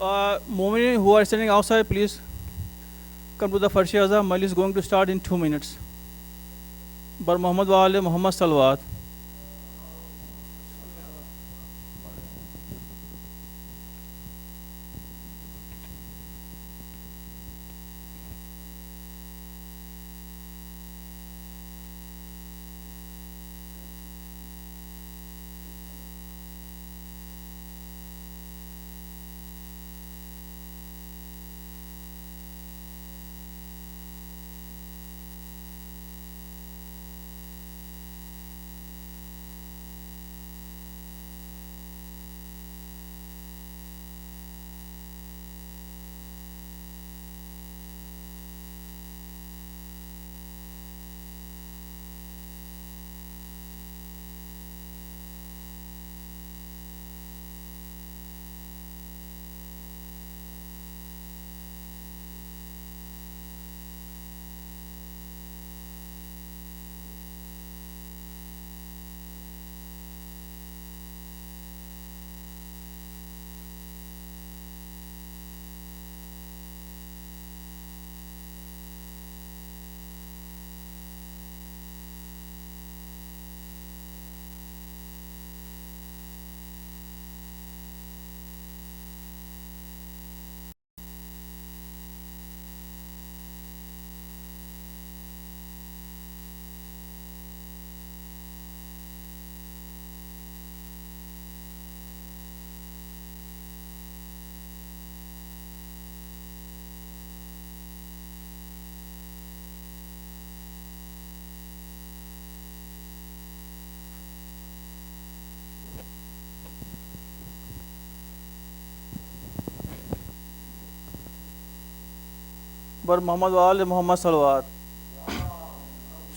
Mu'minin who are standing outside, please come to the first Azam. Majalis is going to start in 2 minutes. Bar Muhammad wa ale Muhammad Salawat. Bar Muhammad wa ale Muhammad Salawat.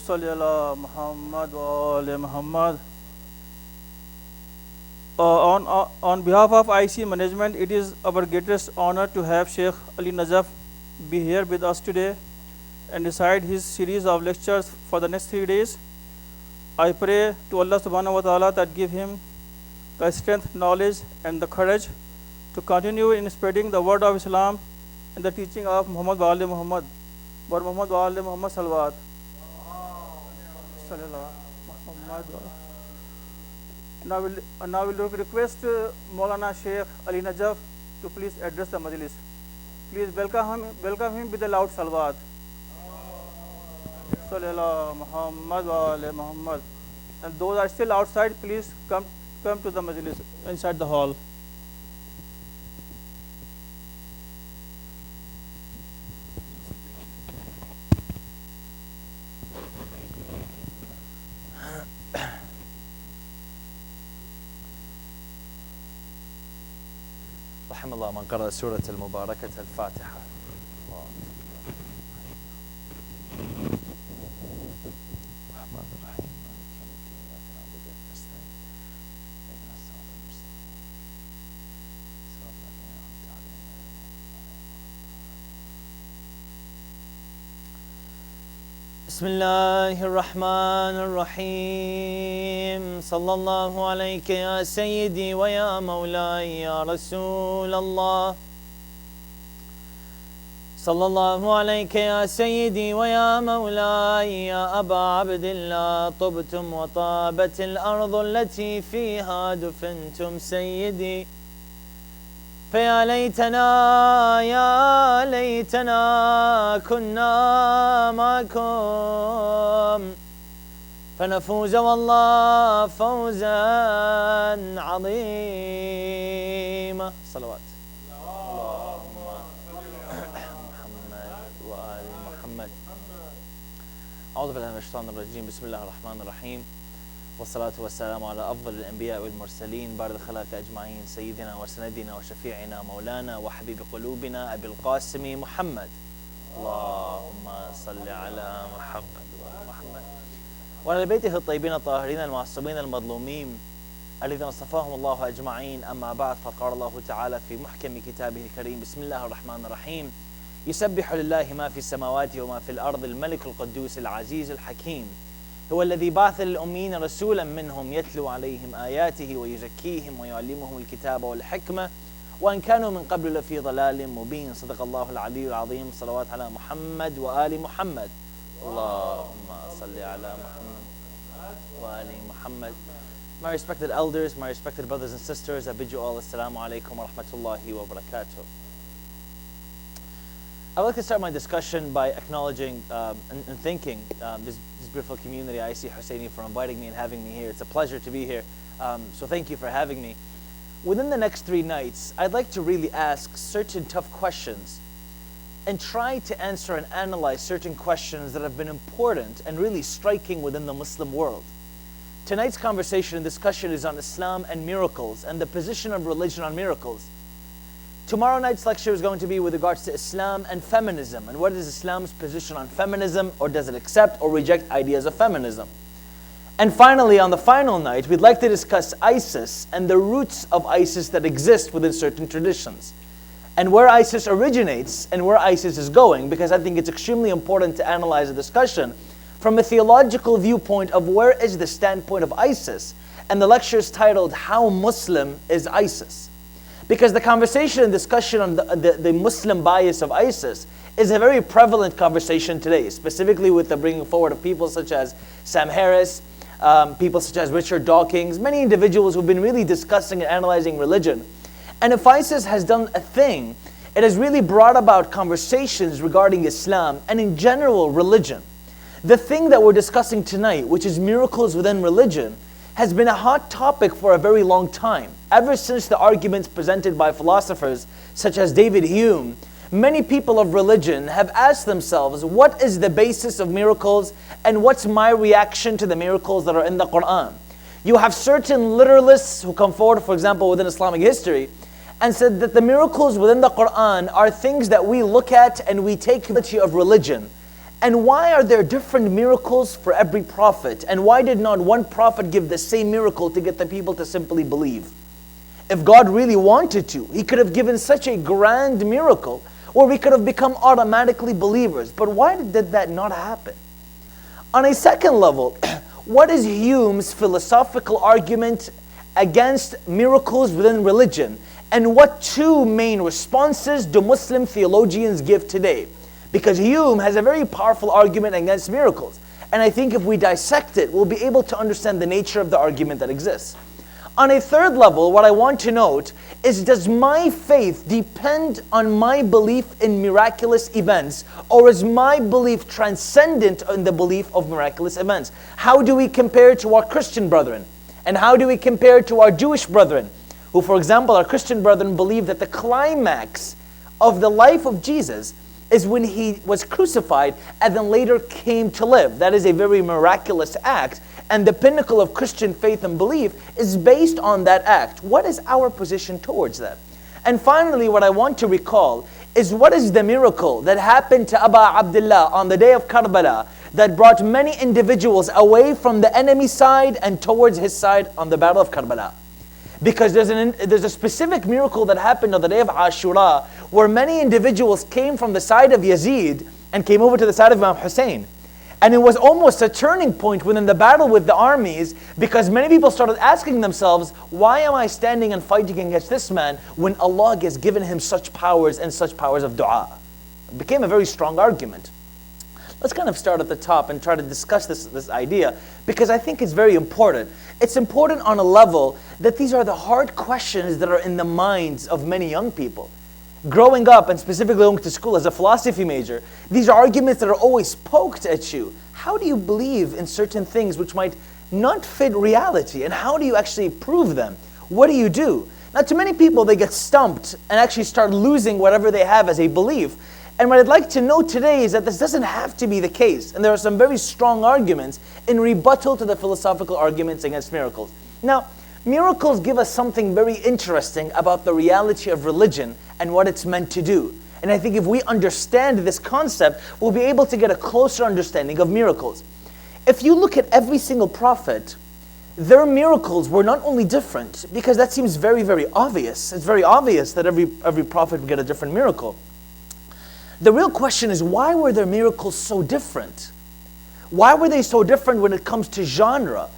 Salli ala Muhammad wa ale Muhammad. On behalf of IEC management, it is our greatest honor to have Sheikh Ali Najaf be here with us today and recite his series of lectures for the next 3 days. I pray to Allah subhanahu wa ta'ala that give him the strength, knowledge and the courage to continue in spreading the word of Islam and the teaching of Muhammad wa ali Muhammad. Bar Muhammad wa ali Muhammad Salawat. Now we'll request Maulana Sheikh Ali Najaf to please address the Majalis. Please welcome him with a loud salawat. Sallallahu Muhammad wa ali Muhammad. And those are still outside, please come to the Majalis inside the hall. رحم الله من قرأ سورة المباركة الفاتحة. الرحمن الرحيم بسم الله الرحمن الرحيم. صلى الله عليك يا سيدي ويا مولاي يا رسول الله. صلى الله عليك يا سيدي ويا مولاي يا أبا عبد الله. طبتم وطابت الأرض التي فيها دفنتم سيدي. فيا ليتنا يا ليتنا كنا معكم فنفوز والله فوزا عظيما. صلوات اللهم محمد وآل محمد. أعوذ بالله من الشيطان الرجيم. بسم الله الرحمن الرحيم. والصلاة والسلام على أفضل الأنبياء والمرسلين بارد الخلائق أجمعين سيدنا وسندنا وشفيعنا مولانا وحبيب قلوبنا أبي القاسم محمد. اللهم صل على محمد وآل محمد وعلى بيته الطيبين الطاهرين المعصومين المظلومين الذين اصطفاهم الله أجمعين. أما بعد، فقال الله تعالى في محكم كتابه الكريم: بسم الله الرحمن الرحيم. يسبح لله ما في السماوات وما في الأرض الملك القدوس العزيز الحكيم. هو الذي بعث للأميين رسولا منهم يتلو عليهم آياته ويزكيهم ويعلمهم الكتاب والحكمة وإن كانوا من قبل لفي ضلال مبين صدق الله العلي العظيم صلوات على محمد وآل محمد اللهم صل على محمد وآل محمد. My respected elders, my respected brothers and sisters, I bid you all assalamu alaikum wa rahmatullahi wa barakatuh. I would like to start my discussion by acknowledging and thanking this beautiful community, IEC Husaini, for inviting me and having me here. It's a pleasure to be here, so thank you for having me. Within the next 3 nights, I'd like to really ask certain tough questions and try to answer and analyze certain questions that have been important and really striking within the Muslim world. Tonight's conversation and discussion is on Islam and miracles and the position of religion on miracles. Tomorrow night's lecture is going to be with regards to Islam and feminism, and what is Islam's position on feminism, or does it accept or reject ideas of feminism? And finally, on the final night, we'd like to discuss ISIS and the roots of ISIS that exist within certain traditions, and where ISIS originates and where ISIS is going, because I think it's extremely important to analyze the discussion from a theological viewpoint of where is the standpoint of ISIS. And the lecture is titled, How Muslim is ISIS? Because the conversation and discussion on the Muslim bias of ISIS is a very prevalent conversation today, specifically with the bringing forward of people such as Sam Harris, people such as Richard Dawkins, many individuals who've been really discussing and analyzing religion. And if ISIS has done a thing, it has really brought about conversations regarding Islam and in general religion. The thing that we're discussing tonight, which is miracles within religion, has been a hot topic for a very long time. Ever since the arguments presented by philosophers such as David Hume, many people of religion have asked themselves, what is the basis of miracles and what's my reaction to the miracles that are in the Quran? You have certain literalists who come forward, for example, within Islamic history, and said that the miracles within the Quran are things that we look at and we take the of religion. And why are there different miracles for every prophet? And why did not one prophet give the same miracle to get the people to simply believe? If God really wanted to, He could have given such a grand miracle, or we could have become automatically believers. But why did that not happen? On a second level, what is Hume's philosophical argument against miracles within religion? And what 2 main responses do Muslim theologians give today? Because Hume has a very powerful argument against miracles. And I think if we dissect it, we'll be able to understand the nature of the argument that exists. On a third level, what I want to note is, does my faith depend on my belief in miraculous events, or is my belief transcendent in the belief of miraculous events? How do we compare to our Christian brethren? And how do we compare to our Jewish brethren? Who, for example, our Christian brethren believe that the climax of the life of Jesus is when He was crucified and then later came to live. That is a very miraculous act. And the pinnacle of Christian faith and belief is based on that act. What is our position towards that? And finally, what I want to recall is, what is the miracle that happened to Abu Abdullah on the day of Karbala that brought many individuals away from the enemy side and towards his side on the battle of Karbala? Because there's a specific miracle that happened on the day of Ashura where many individuals came from the side of Yazid and came over to the side of Imam Hussein. And it was almost a turning point within the battle with the armies, because many people started asking themselves, why am I standing and fighting against this man when Allah has given him such powers and such powers of dua? It became a very strong argument. Let's kind of start at the top and try to discuss this idea, because I think it's very important. It's important on a level that these are the hard questions that are in the minds of many young people. Growing up, and specifically going to school as a philosophy major, these are arguments that are always poked at you. How do you believe in certain things which might not fit reality? And how do you actually prove them? What do you do? Now, to many people, they get stumped and actually start losing whatever they have as a belief. And what I'd like to note today is that this doesn't have to be the case. And there are some very strong arguments in rebuttal to the philosophical arguments against miracles. Now, miracles give us something very interesting about the reality of religion and what it's meant to do. And I think if we understand this concept, we'll be able to get a closer understanding of miracles. If you look at every single prophet, their miracles were not only different, because that seems very, very obvious. It's very obvious that every prophet would get a different miracle. The real question is, why were their miracles so different? Why were they so different when it comes to genre?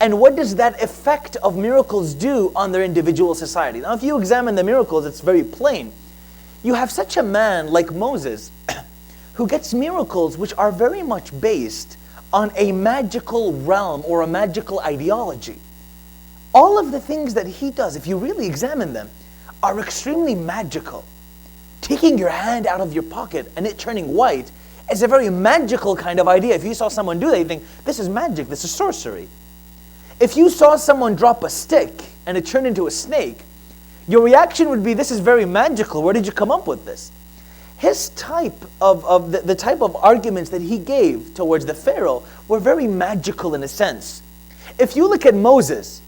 And what does that effect of miracles do on their individual society? Now, if you examine the miracles, it's very plain. You have such a man like Moses who gets miracles which are very much based on a magical realm or a magical ideology. All of the things that he does, if you really examine them, are extremely magical. Taking your hand out of your pocket and it turning white is a very magical kind of idea. If you saw someone do that, you think, this is magic, this is sorcery. If you saw someone drop a stick and it turned into a snake, your reaction would be, this is very magical. Where did you come up with this? His type of the type of arguments that he gave towards the Pharaoh were very magical in a sense. If you look at Moses,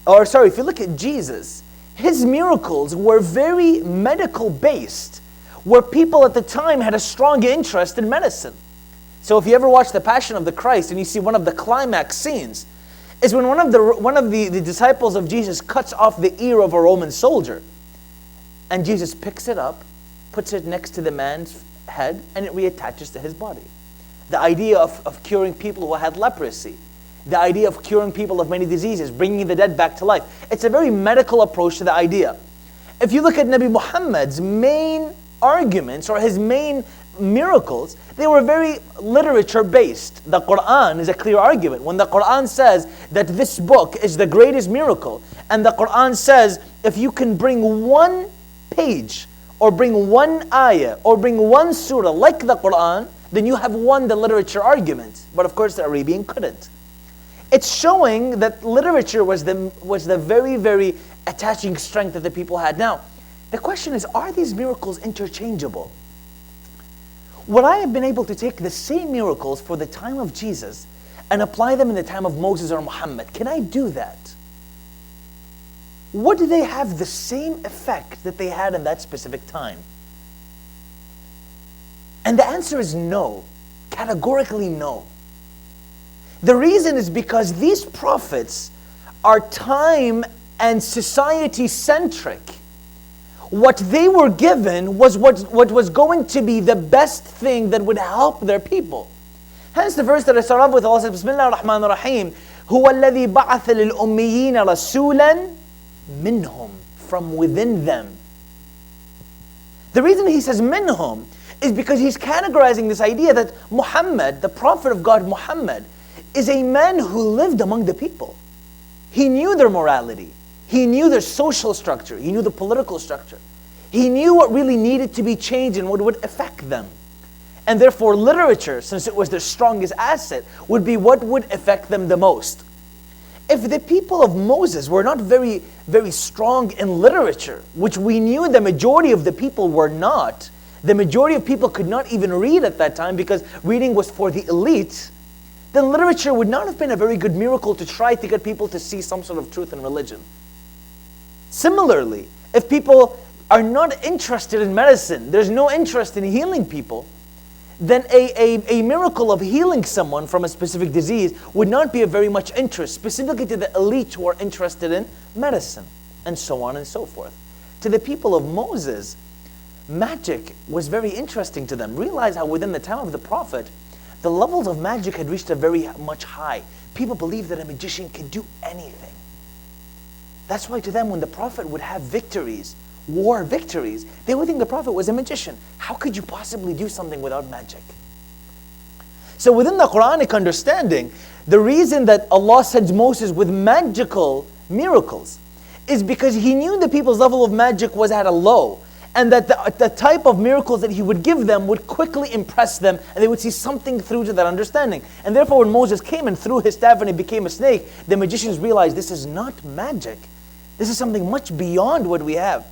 if you look at Jesus, his miracles were very medical based, where people at the time had a strong interest in medicine. So if you ever watch The Passion of the Christ and you see one of the climax scenes, is when one of the disciples of Jesus cuts off the ear of a Roman soldier, and Jesus picks it up, puts it next to the man's head, and it reattaches to his body. The idea of curing people who had leprosy, the idea of curing people of many diseases, bringing the dead back to life. It's a very medical approach to the idea. If you look at Nabi Muhammad's main arguments or his main miracles, they were very literature based. The Quran is a clear argument. When the Quran says that this book is the greatest miracle, and the Quran says if you can bring one page or bring one ayah or bring one surah like the Quran, then you have won the literature argument. But of course the Arabian couldn't. It's showing that literature was the very, very attaching strength that the people had. Now, the question is, are these miracles interchangeable? Would I have been able to take the same miracles for the time of Jesus and apply them in the time of Moses or Muhammad? Can I do that? Would they have the same effect that they had in that specific time? And the answer is no. Categorically no. The reason is because these prophets are time and society centric. What they were given was what was going to be the best thing that would help their people. Hence the verse that I start off with, Allah says, Bismillah ar-Rahman ar-Rahim, هُوَ الَّذِي بَعَثَ لِلْأُمِّيِّينَ رَسُولًا مِّنْهُمْ, from within them. The reason he says minhum is because he's categorizing this idea that Muhammad, the prophet of God Muhammad, is a man who lived among the people. He knew their morality. He knew their social structure. He knew the political structure. He knew what really needed to be changed and what would affect them. And therefore literature, since it was their strongest asset, would be what would affect them the most. If the people of Moses were not very, very strong in literature, which we knew the majority of the people were not, the majority of people could not even read at that time because reading was for the elite, then literature would not have been a very good miracle to try to get people to see some sort of truth in religion. Similarly, if people are not interested in medicine, there's no interest in healing people, then a miracle of healing someone from a specific disease would not be of very much interest, specifically to the elite who are interested in medicine, and so on and so forth. To the people of Moses, magic was very interesting to them. Realize how within the time of the Prophet, the levels of magic had reached a very much high. People believed that a magician can do anything. That's why to them when the Prophet would have victories, war victories, they would think the Prophet was a magician. How could you possibly do something without magic? So within the Quranic understanding, the reason that Allah sends Moses with magical miracles is because he knew the people's level of magic was at a low, and that the type of miracles that he would give them would quickly impress them, and they would see something through to that understanding. And therefore when Moses came and threw his staff and it became a snake, the magicians realized this is not magic. This is something much beyond what we have.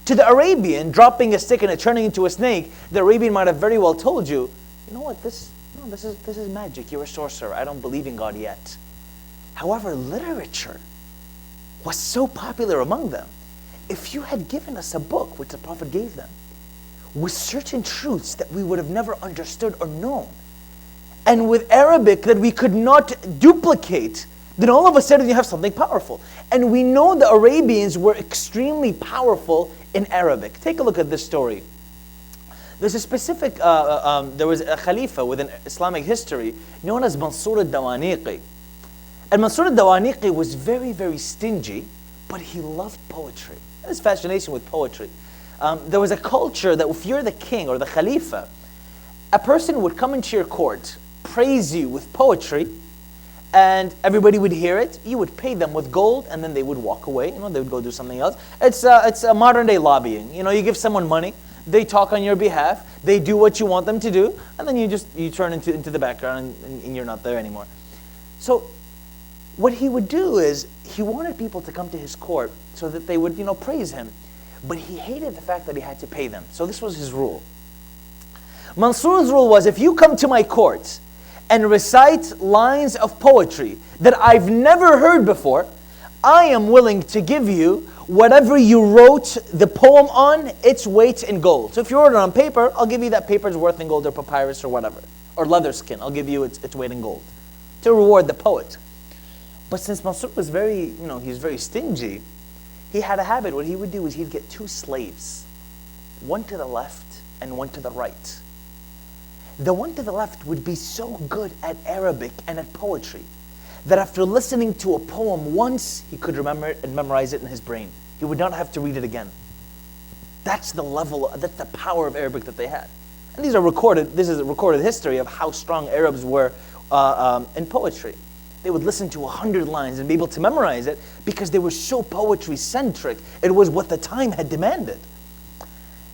To the Arabian, dropping a stick and it turning into a snake, the Arabian might have very well told you, you know what, this is magic, you're a sorcerer, I don't believe in God yet. However, literature was so popular among them. If you had given us a book, which the Prophet gave them, with certain truths that we would have never understood or known, and with Arabic that we could not duplicate, then all of a sudden you have something powerful. And we know the Arabians were extremely powerful in Arabic. Take a look at this story. There's a specific, there was a Khalifa within Islamic history known as Mansur al-Dawaniqi. And Mansur al-Dawaniqi was very, very stingy, but he loved poetry. And his fascination with poetry. There was a culture that if you're the king or the Khalifa, a person would come into your court, praise you with poetry, and everybody would hear it. You would pay them with gold, and then they would walk away. They would go do something else. It's a modern day lobbying. You give someone money, they talk on your behalf, they do what you want them to do, and then you turn into the background and you're not there anymore. So what he would do is he wanted people to come to his court so that they would praise him, but he hated the fact that he had to pay them. So this was his rule. Mansur's rule was, if you come to my court and recite lines of poetry that I've never heard before, I am willing to give you whatever you wrote the poem on, its weight in gold. So if you wrote it on paper, I'll give you that paper's worth in gold, or papyrus or whatever, or leather skin. I'll give you its weight in gold to reward the poet. But since Mansur was very stingy, he had a habit. What he would do is he'd get two slaves, one to the left and one to the right. The one to the left would be so good at Arabic and at poetry that after listening to a poem once, he could remember it and memorize it in his brain. He would not have to read it again. That's the power of Arabic that they had. And this is a recorded history of how strong Arabs were in poetry. They would listen to 100 lines and be able to memorize it because they were so poetry-centric. It was what the time had demanded.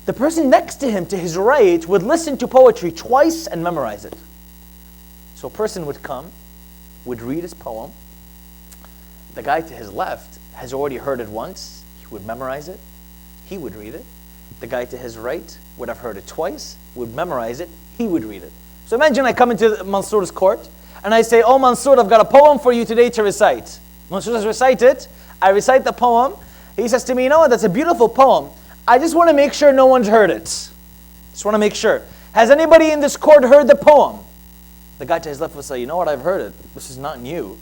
The person next to him, to his right, would listen to poetry twice and memorize it. So a person would come, would read his poem. The guy to his left has already heard it once. He would memorize it. He would read it. The guy to his right would have heard it twice, would memorize it. He would read it. So imagine I come into Mansur's court and I say, "Oh Mansur, I've got a poem for you today to recite." Mansur says, "Recite it." I recite the poem. He says to me, "You know what, that's a beautiful poem. I just want to make sure no one's heard it. Just want to make sure. Has anybody in this court heard the poem?" The guy to his left will say, "You know what, I've heard it. This is not new.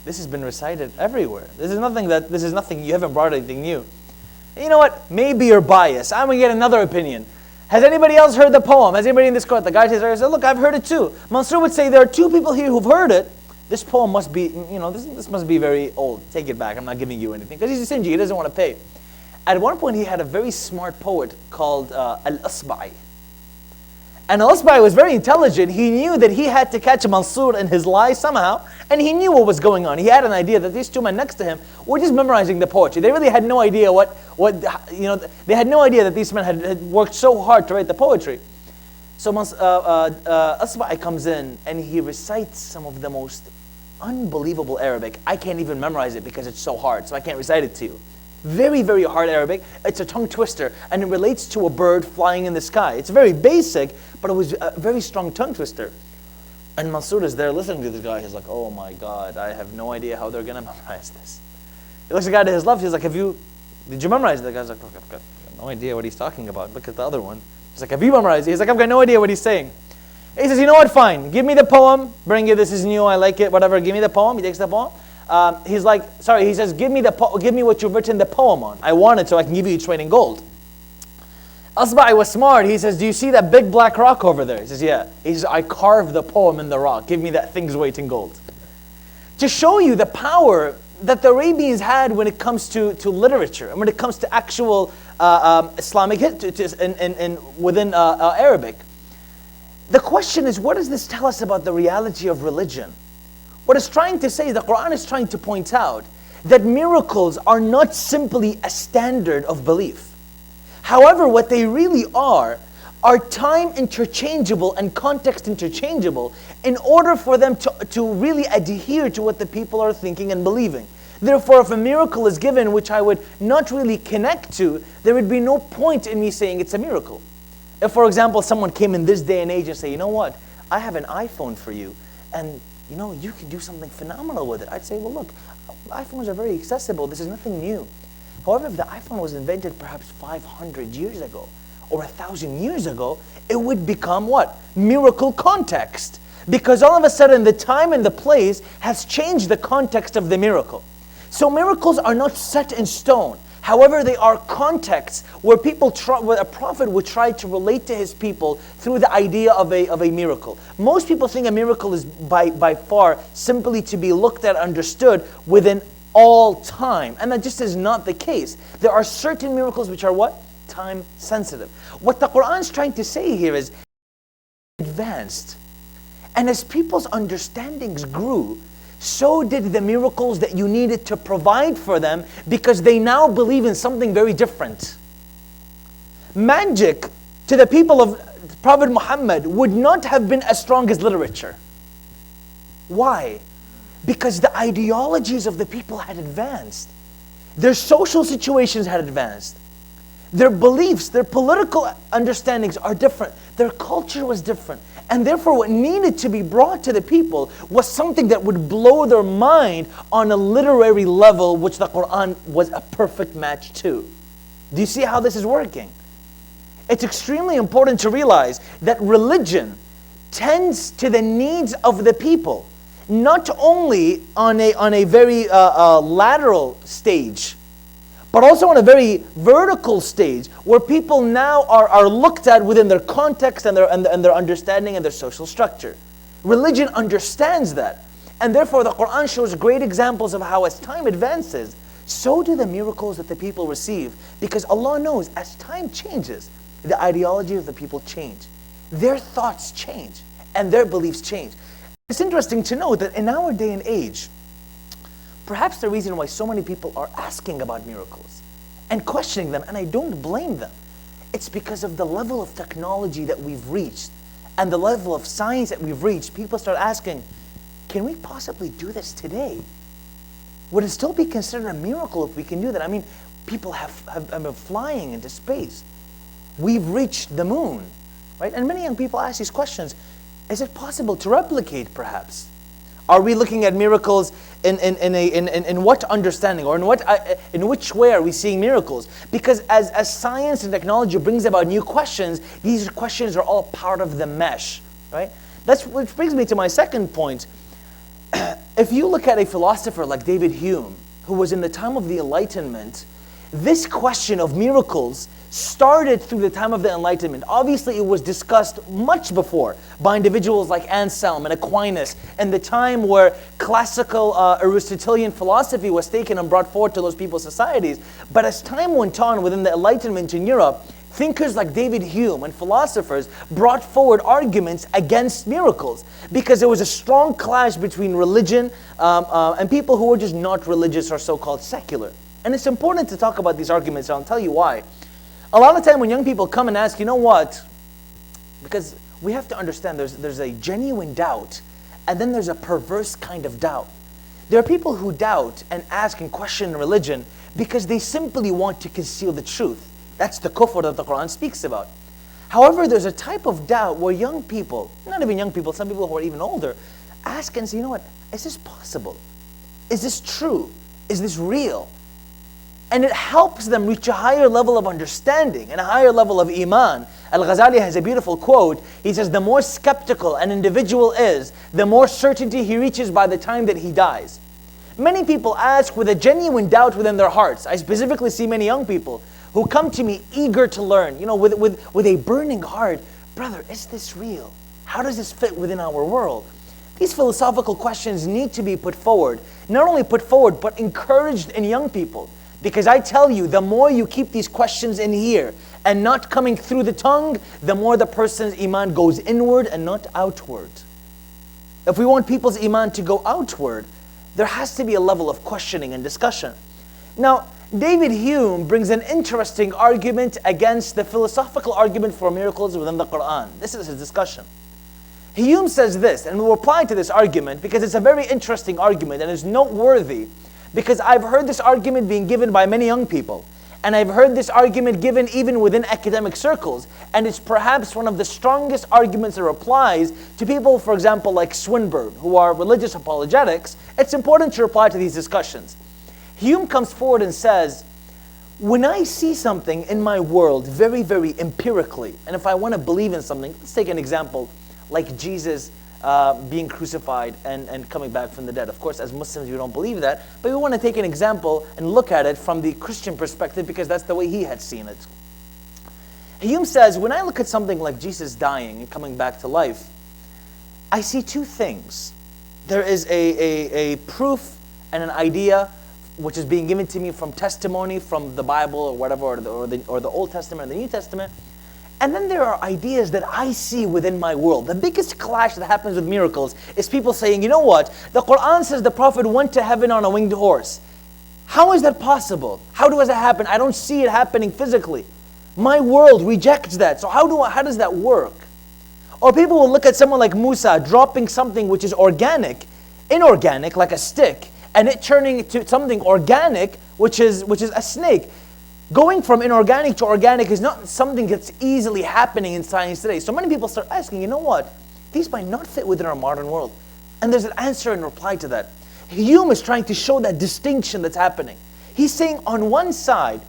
This has been recited everywhere. This is nothing, you haven't brought anything new. You know what, maybe you're biased. I'm going to get another opinion. Has anybody else heard the poem? Has anybody in this court?" The guy to his right said, "Look, I've heard it too." Mansur would say, "There are two people here who've heard it. This poem must be, this must be very old. Take it back, I'm not giving you anything." Because he's stingy, he doesn't want to pay. At one point, he had a very smart poet called Al-Asba'i. And Al-Asba'i was very intelligent. He knew that he had to catch Mansur in his lie somehow, and he knew what was going on. He had an idea that these two men next to him were just memorizing the poetry. They really had no idea they had no idea that these men had worked so hard to write the poetry. So Asba'i comes in and he recites some of the most unbelievable Arabic. I can't even memorize it because it's so hard, so I can't recite it to you. Very, very hard Arabic. It's a tongue twister, and it relates to a bird flying in the sky. It's very basic, but it was a very strong tongue twister. And Mansur is there listening to this guy. He's like, "Oh my God, I have no idea how they're going to memorize this." He looks at the guy to his left. He's like, did you memorize it? The guy's like, "Look, I've got no idea what he's talking about. Look at the other one." He's like, "Have you memorized it?" He's like, "I've got no idea what he's saying." He says, "You know what, fine. Give me the poem. Bring it. This is new. I like it. Whatever. Give me the poem." He takes the poem. He says, give me what you've written the poem on. I want it so I can give you its weight in gold. Asba'i was smart. He says, "Do you see that big black rock over there?" He says, "Yeah." He says, "I carved the poem in the rock. Give me that thing's weight in gold." To show you the power that the Arabians had when it comes to literature and when it comes to actual Islamic and within Arabic. The question is, what does this tell us about the reality of religion? What it's trying to say, the Quran is trying to point out that miracles are not simply a standard of belief. However, what they really are time interchangeable and context interchangeable in order for them to really adhere to what the people are thinking and believing. Therefore, if a miracle is given which I would not really connect to, there would be no point in me saying it's a miracle. If, for example, someone came in this day and age and say, "You know what, I have an iPhone for you, and you can do something phenomenal with it," I'd say, "Well, look, iPhones are very accessible. This is nothing new." However, if the iPhone was invented perhaps 500 years ago or 1,000 years ago, it would become what? Miracle context. Because all of a sudden the time and the place has changed the context of the miracle. So miracles are not set in stone. However, they are contexts where where a prophet would try to relate to his people through the idea of a miracle. Most people think a miracle is by far simply to be looked at, understood within all time. And that just is not the case. There are certain miracles which are what? Time sensitive. What the Quran is trying to say here is advanced. And as people's understandings grew, so did the miracles that you needed to provide for them, because they now believe in something very different. Magic to the people of Prophet Muhammad would not have been as strong as literature. Why? Because the ideologies of the people had advanced. Their social situations had advanced. Their beliefs, their political understandings are different. Their culture was different. And therefore what needed to be brought to the people was something that would blow their mind on a literary level, which the Quran was a perfect match to. Do you see how this is working? It's extremely important to realize that religion tends to the needs of the people, not only on a very lateral stage, but also on a very vertical stage, where people now are looked at within their context and their understanding and their social structure. Religion understands that. And therefore the Quran shows great examples of how as time advances, so do the miracles that the people receive. Because Allah knows as time changes, the ideology of the people change. Their thoughts change and their beliefs change. It's interesting to know that in our day and age, perhaps the reason why so many people are asking about miracles and questioning them, and I don't blame them, it's because of the level of technology that we've reached and the level of science that we've reached. People start asking, can we possibly do this today? Would it still be considered a miracle if we can do that? I mean, people have been flying into space. We've reached the moon, right? And many young people ask these questions. Is it possible to replicate perhaps? Are we looking at miracles in what understanding, or in which way are we seeing miracles? Because as science and technology brings about new questions, these questions are all part of the mesh, right? Which brings me to my second point. If you look at a philosopher like David Hume, who was in the time of the Enlightenment, this question of miracles started through the time of the Enlightenment. Obviously, it was discussed much before by individuals like Anselm and Aquinas, and the time where classical Aristotelian philosophy was taken and brought forward to those people's societies. But as time went on within the Enlightenment in Europe, thinkers like David Hume and philosophers brought forward arguments against miracles, because there was a strong clash between religion and people who were just not religious or so-called secular. And it's important to talk about these arguments, and I'll tell you why. A lot of the time when young people come and ask, you know what? Because we have to understand there's a genuine doubt, and then there's a perverse kind of doubt. There are people who doubt and ask and question religion because they simply want to conceal the truth. That's the kufr that the Quran speaks about. However, there's a type of doubt where young people, not even young people, some people who are even older, ask and say, you know what? Is this possible? Is this true? Is this real? And it helps them reach a higher level of understanding and a higher level of iman. Al-Ghazali has a beautiful quote. He says, the more skeptical an individual is, the more certainty he reaches by the time that he dies. Many people ask with a genuine doubt within their hearts. I specifically see many young people who come to me eager to learn, with a burning heart. Brother, is this real? How does this fit within our world? These philosophical questions need to be put forward. Not only put forward, but encouraged in young people. Because I tell you, the more you keep these questions in here and not coming through the tongue, the more the person's iman goes inward and not outward. If we want people's iman to go outward, there has to be a level of questioning and discussion. Now, David Hume brings an interesting argument against the philosophical argument for miracles within the Quran. This is his discussion. Hume says this, and we'll reply to this argument because it's a very interesting argument and is noteworthy. Because I've heard this argument being given by many young people. And I've heard this argument given even within academic circles. And it's perhaps one of the strongest arguments that applies to people, for example, like Swinburne, who are religious apologetics. It's important to reply to these discussions. Hume comes forward and says, when I see something in my world very, very empirically, and if I want to believe in something, let's take an example like Jesus being crucified and coming back from the dead. Of course, as Muslims, we don't believe that, but we want to take an example and look at it from the Christian perspective because that's the way he had seen it. Hume says, when I look at something like Jesus dying and coming back to life, I see two things. There is a proof and an idea which is being given to me from testimony from the Bible or whatever, or the Old Testament or the New Testament. And then there are ideas that I see within my world. The biggest clash that happens with miracles is people saying, you know what? The Quran says the Prophet went to heaven on a winged horse. How is that possible? How does that happen? I don't see it happening physically. My world rejects that. So how does that work? Or people will look at someone like Musa dropping something which is inorganic, like a stick, and it turning into something organic, which is a snake. Going from inorganic to organic is not something that's easily happening in science today. So many people start asking, you know what? These might not fit within our modern world. And there's an answer and reply to that. Hume is trying to show that distinction that's happening. He's saying on one side,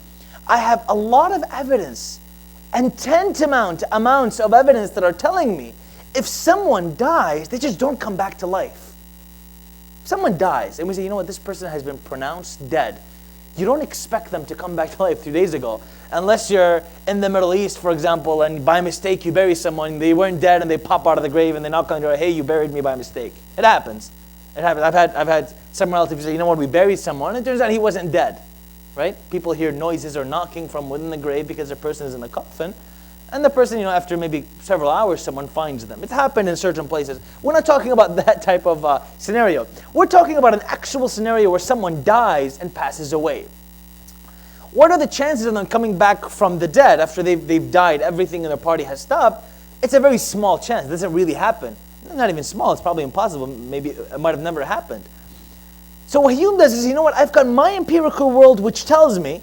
I have a lot of evidence and tantamount amounts of evidence that are telling me if someone dies, they just don't come back to life. If someone dies and we say, you know what, this person has been pronounced dead. You don't expect them to come back to life 3 days ago. Unless you're in the Middle East, for example, and by mistake you bury someone, they weren't dead and they pop out of the grave and they knock on your door, hey, you buried me by mistake. It happens. It happens. I've had some relatives say, you know what, we buried someone, and it turns out he wasn't dead. Right? People hear noises or knocking from within the grave because the person is in a coffin. And the person, after maybe several hours, someone finds them. It's happened in certain places. We're not talking about that type of scenario. We're talking about an actual scenario where someone dies and passes away. What are the chances of them coming back from the dead after they've died, everything in their party has stopped? It's a very small chance. It doesn't really happen. Not even small. It's probably impossible. Maybe it might have never happened. So what Hume does is, you know what? I've got my empirical world which tells me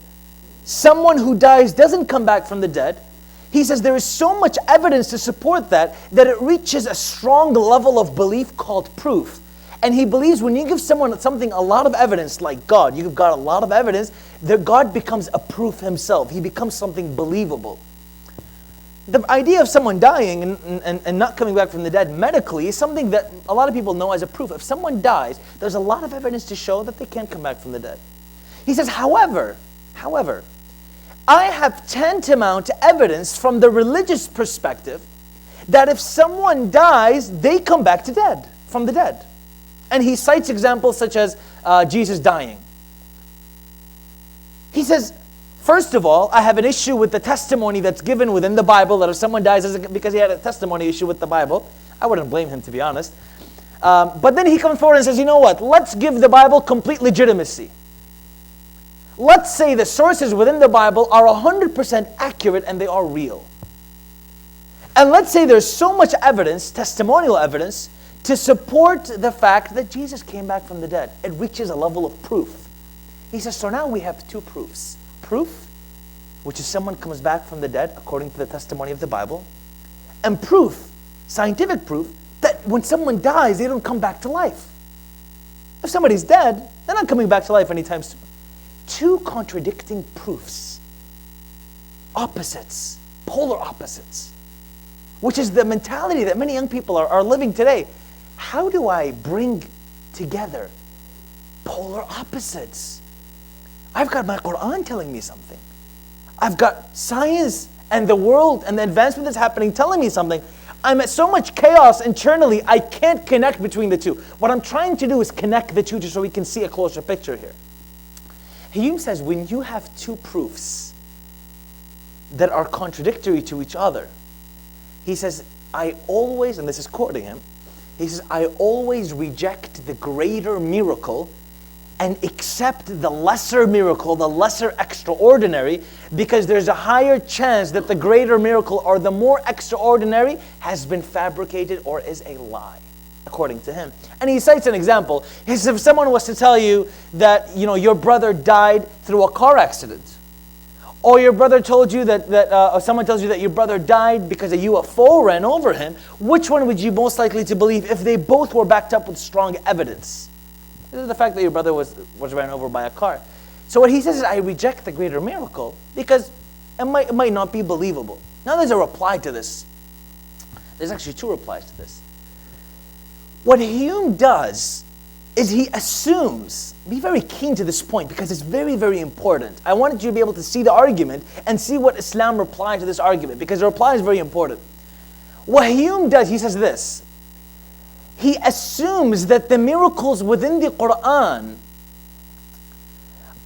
someone who dies doesn't come back from the dead. He says there is so much evidence to support that it reaches a strong level of belief called proof. And he believes when you give someone something, a lot of evidence, like God, you've got a lot of evidence, that God becomes a proof himself. He becomes something believable. The idea of someone dying and not coming back from the dead medically is something that a lot of people know as a proof. If someone dies, there's a lot of evidence to show that they can't come back from the dead. He says, however, I have tantamount evidence from the religious perspective that if someone dies, they come back from the dead. And he cites examples such as Jesus dying. He says, first of all, I have an issue with the testimony that's given within the Bible that if someone dies because he had a testimony issue with the Bible. I wouldn't blame him, to be honest. But then he comes forward and says, you know what? Let's give the Bible complete legitimacy. Let's say the sources within the Bible are 100% accurate and they are real. And let's say there's so much evidence, testimonial evidence, to support the fact that Jesus came back from the dead. It reaches a level of proof. He says, so now we have two proofs. Proof, which is someone comes back from the dead according to the testimony of the Bible, and proof, scientific proof, that when someone dies, they don't come back to life. If somebody's dead, they're not coming back to life anytime soon. Two contradicting proofs, opposites, polar opposites, which is the mentality that many young people are living today. How do I bring together polar opposites? I've got my Quran telling me something. I've got science and the world and the advancement that's happening telling me something. I'm at so much chaos internally, I can't connect between the two. What I'm trying to do is connect the two just so we can see a closer picture here. Hume says when you have two proofs that are contradictory to each other, he says, I always, and this is quoting him, he says, I always reject the greater miracle and accept the lesser miracle, the lesser extraordinary, because there's a higher chance that the greater miracle or the more extraordinary has been fabricated or is a lie, according to him. And he cites an example. He says, if someone was to tell you that, your brother died through a car accident, or your brother told you or someone tells you that your brother died because a UFO ran over him, which one would you most likely to believe if they both were backed up with strong evidence? This is the fact that your brother was ran over by a car. So what he says is, I reject the greater miracle because it might not be believable. Now there's a reply to this. There's actually two replies to this. What Hume does is he assumes, be very keen to this point because it's very, very important. I wanted you to be able to see the argument and see what Islam replied to this argument, because the reply is very important. What Hume does, he says this. He assumes that the miracles within the Quran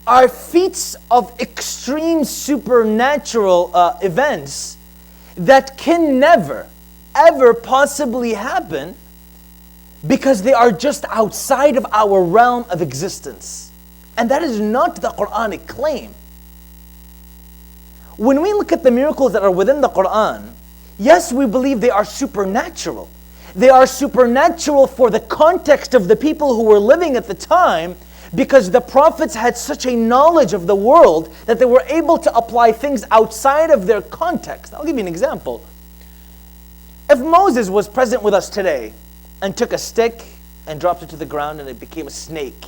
are feats of extreme supernatural events that can never, ever possibly happen because they are just outside of our realm of existence. And that is not the Quranic claim. When we look at the miracles that are within the Quran, yes, we believe they are supernatural. They are supernatural for the context of the people who were living at the time, because the prophets had such a knowledge of the world that they were able to apply things outside of their context. I'll give you an example. If Moses was present with us today and took a stick and dropped it to the ground and it became a snake,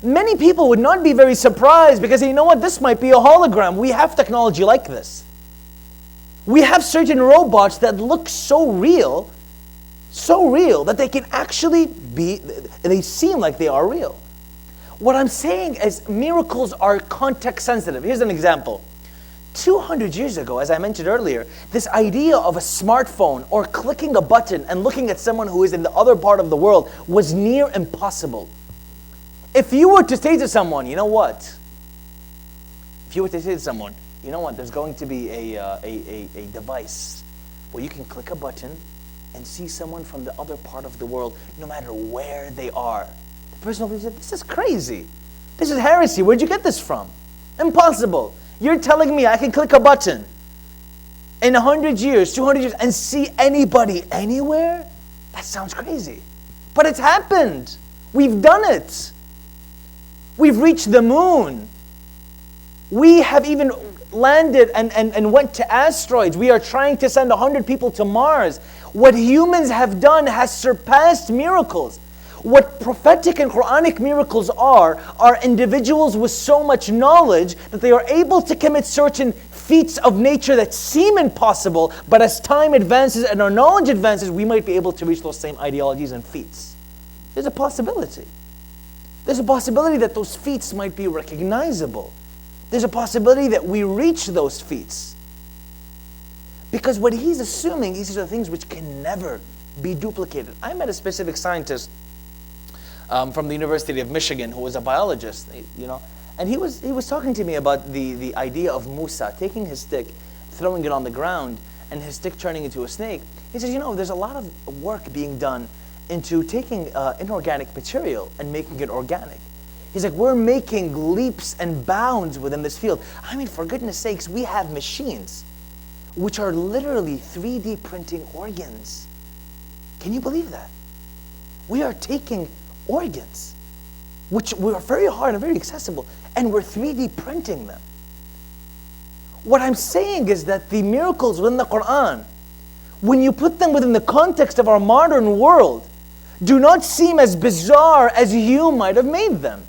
many people would not be very surprised because, you know what, this might be a hologram. We have technology like this. We have certain robots that look so real that they can actually be, they seem like they are real. What I'm saying is miracles are context sensitive. Here's an example. 200 years ago, as I mentioned earlier, this idea of a smartphone or clicking a button and looking at someone who is in the other part of the world was near impossible. If you were to say to someone, you know what? If you were to say to someone, you know what, there's going to be a device where you can click a button and see someone from the other part of the world, no matter where they are. The person will say, this is crazy. This is heresy. Where'd you get this from? Impossible. You're telling me I can click a button in 100 years, 200 years, and see anybody anywhere? That sounds crazy. But it's happened. We've done it. We've reached the moon. We have even landed and went to asteroids. We are trying to send 100 people to Mars. What humans have done has surpassed miracles. What prophetic and Quranic miracles are individuals with so much knowledge that they are able to commit certain feats of nature that seem impossible, but as time advances and our knowledge advances, we might be able to reach those same ideologies and feats. There's a possibility. There's a possibility that those feats might be recognizable. There's a possibility that we reach those feats. Because what he's assuming, these are things which can never be duplicated. I met a specific scientist from the University of Michigan who was a biologist, and he was talking to me about the idea of Musa taking his stick, throwing it on the ground, and his stick turning into a snake. He says, there's a lot of work being done into taking inorganic material and making it organic. He's like, we're making leaps and bounds within this field. I mean, for goodness sakes, we have machines which are literally 3D printing organs. Can you believe that? We are taking organs, which were very hard and very accessible, and we're 3D printing them. What I'm saying is that the miracles within the Quran, when you put them within the context of our modern world, do not seem as bizarre as Hume might have made them.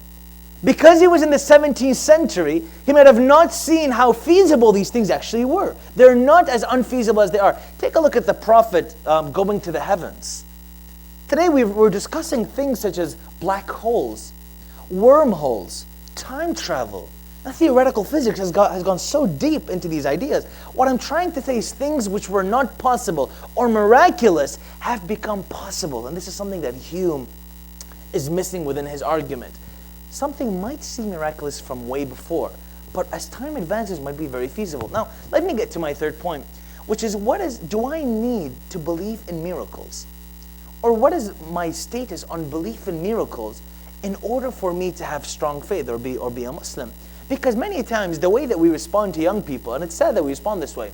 Because he was in the 17th century, he might have not seen how feasible these things actually were. They're not as unfeasible as they are. Take a look at the Prophet going to the heavens. Today we're discussing things such as black holes, wormholes, time travel. Now, theoretical physics has gone so deep into these ideas. What I'm trying to say is things which were not possible or miraculous have become possible. And this is something that Hume is missing within his argument. Something might seem miraculous from way before, but as time advances might be very feasible. Now, let me get to my third point, which is do I need to believe in miracles? Or what is my status on belief in miracles in order for me to have strong faith or be a Muslim? Because many times the way that we respond to young people, and it's sad that we respond this way.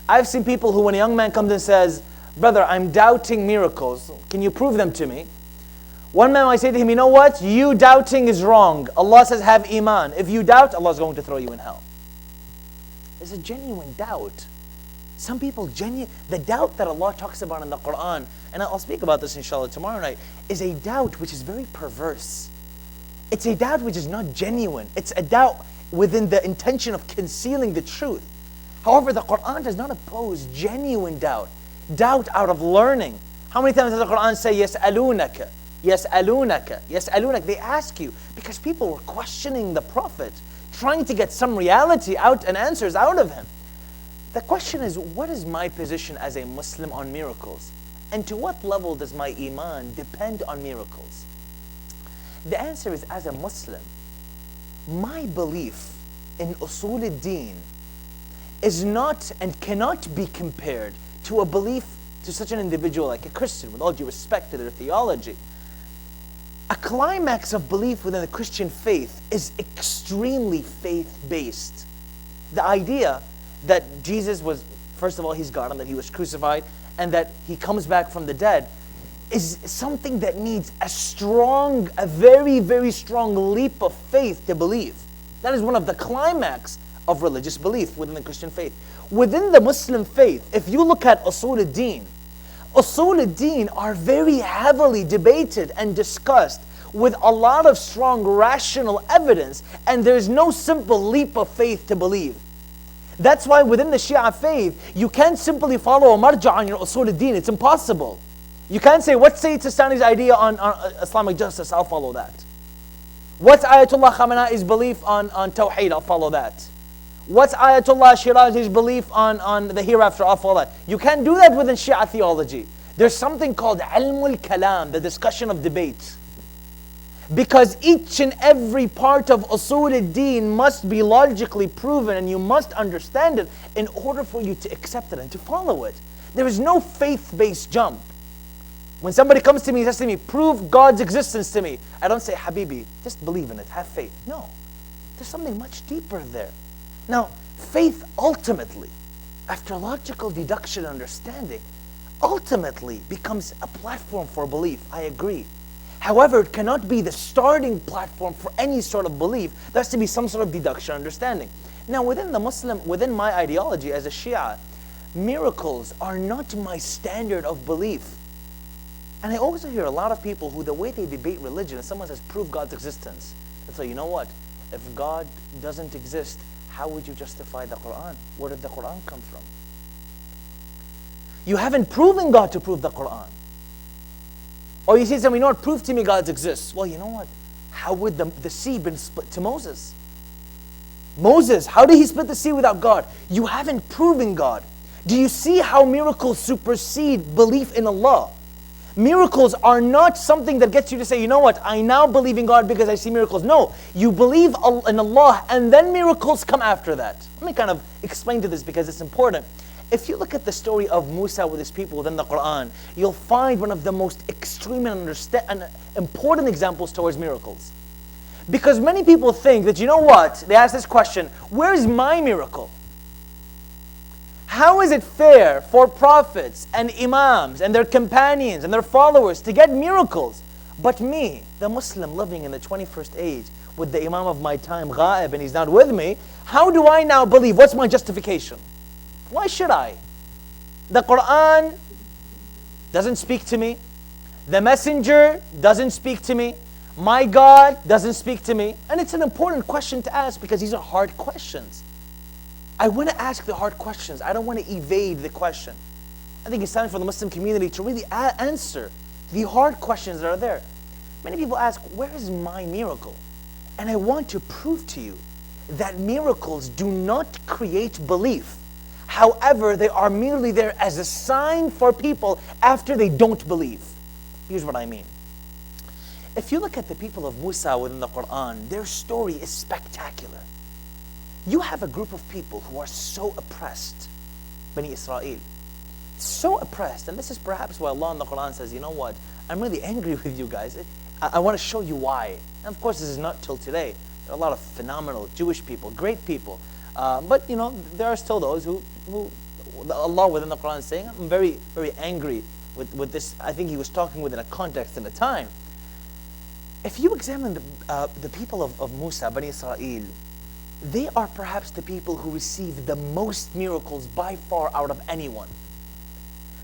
I've seen people who, when a young man comes and says, brother, I'm doubting miracles, can you prove them to me? One man might say to him, you know what? You doubting is wrong. Allah says have iman. If you doubt, Allah is going to throw you in hell. It's a genuine doubt. Some people, the doubt that Allah talks about in the Quran, and I'll speak about this inshallah tomorrow night, is a doubt which is very perverse. It's a doubt which is not genuine. It's a doubt within the intention of concealing the truth. However, the Quran does not oppose genuine doubt. Doubt out of learning. How many times does the Quran say, يَسْأَلُونَكَ, يَسْأَلُونَكَ, يَسْأَلُونَكَ? They ask you because people were questioning the Prophet, trying to get some reality out and answers out of him. The question is, what is my position as a Muslim on miracles? And to what level does my iman depend on miracles? The answer is, as a Muslim, my belief in usul al-din is not and cannot be compared to a belief to such an individual like a Christian, with all due respect to their theology. A climax of belief within the Christian faith is extremely faith-based. The idea that Jesus was, first of all, he's God, and that he was crucified, and that he comes back from the dead, is something that needs a very, very strong leap of faith to believe. That is one of the climax of religious belief within the Christian faith. Within the Muslim faith, if you look at usul al-din are very heavily debated and discussed with a lot of strong rational evidence, and there's no simple leap of faith to believe. That's why within the Shia faith, you can't simply follow a marja on your usul al-din. It's impossible. You can't say, what's Sayyid Sistani's idea on Islamic justice? I'll follow that. What's Ayatollah Khamenei's belief on Tawheed? I'll follow that. What's Ayatollah Shirazi's belief on the hereafter? I'll follow that. You can't do that within Shia theology. There's something called ilmul kalam, the discussion of debate. Because each and every part of usul al-din must be logically proven, and you must understand it in order for you to accept it and to follow it. There is no faith-based jump. When somebody comes to me and says to me, prove God's existence to me, I don't say, Habibi, just believe in it, have faith. No, there's something much deeper there. Now, faith ultimately, after logical deduction and understanding, ultimately becomes a platform for belief. I agree. However, it cannot be the starting platform for any sort of belief. There has to be some sort of deduction understanding. Now, within my ideology as a Shia, miracles are not my standard of belief. And I also hear a lot of people who, the way they debate religion, someone says, prove God's existence. They say, you know what? If God doesn't exist, how would you justify the Quran? Where did the Quran come from? You haven't proven God to prove the Quran. Or you say something, you know what? Prove to me God exists. Well, you know what? How would the sea been split to Moses? Moses, how did he split the sea without God? You haven't proven God. Do you see how miracles supersede belief in Allah? Miracles are not something that gets you to say, you know what, I now believe in God because I see miracles. No, you believe in Allah and then miracles come after that. Let me kind of explain to this because it's important. If you look at the story of Musa with his people within the Quran, you'll find one of the most extreme and important examples towards miracles. Because many people think that, you know what, they ask this question, where's my miracle? How is it fair for prophets and imams and their companions and their followers to get miracles? But me, the Muslim living in the 21st age, with the imam of my time, ghaib, and he's not with me, how do I now believe? What's my justification? Why should I? The Quran doesn't speak to me. The messenger doesn't speak to me. My God doesn't speak to me. And it's an important question to ask because these are hard questions. I want to ask the hard questions. I don't want to evade the question. I think it's time for the Muslim community to really answer the hard questions that are there. Many people ask, where is my miracle? And I want to prove to you that miracles do not create belief. However, they are merely there as a sign for people after they don't believe. Here's what I mean. If you look at the people of Musa within the Quran, their story is spectacular. You have a group of people who are so oppressed, Bani Israel, so oppressed, and this is perhaps why Allah in the Quran says, you know what, I'm really angry with you guys. I want to show you why. And of course, this is not till today. There are a lot of phenomenal Jewish people, great people, but you know, there are still those who Allah within the Quran is saying, I'm very, very angry with this. I think he was talking within a context and a time. If you examine the people of Musa, Bani Israel, they are perhaps the people who received the most miracles by far out of anyone.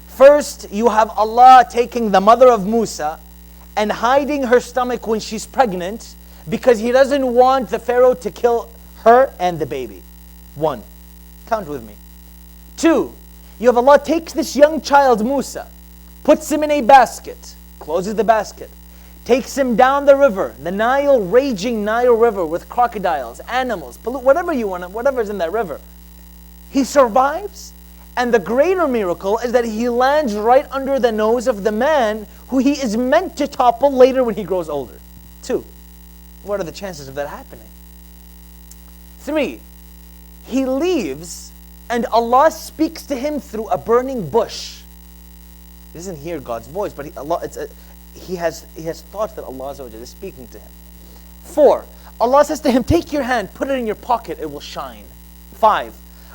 First, you have Allah taking the mother of Musa and hiding her stomach when she's pregnant because He doesn't want the Pharaoh to kill her and the baby. 1. Count with me. 2. You have Allah takes this young child Musa, puts him in a basket, closes the basket, takes him down the river, the Nile, raging Nile River with crocodiles, animals, whatever you want, whatever's in that river. He survives, and the greater miracle is that he lands right under the nose of the man who he is meant to topple later when he grows older. 2, what are the chances of that happening? 3, he leaves and Allah speaks to him through a burning bush. He doesn't hear God's voice, but he has thoughts that Allah is speaking to him. 4, Allah says to him, take your hand, put it in your pocket, it will shine. 5,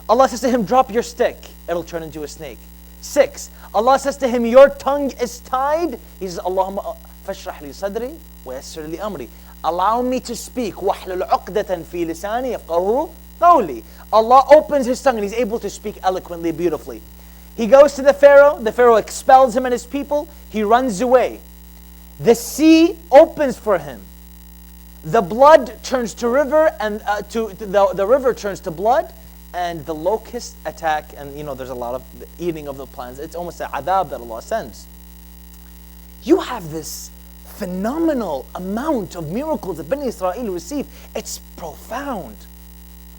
Allah says to him, drop your stick, it'll turn into a snake. 6, Allah says to him, your tongue is tied. He says, Allahumma fashrah li sadri wa yassir li amri. Allow me to speak. وَحْلُلْ عُقْدَةً فِي لِسَانِي يَفْقَهُ قَوْلِي. Allah opens his tongue and he's able to speak eloquently, beautifully. He goes to the Pharaoh expels him and his people, he runs away. The sea opens for him. The blood turns to river, and the river turns to blood, and the locusts attack, and there's a lot of eating of the plants. It's almost an adab that Allah sends. You have this phenomenal amount of miracles that Bani Israel receive. It's profound.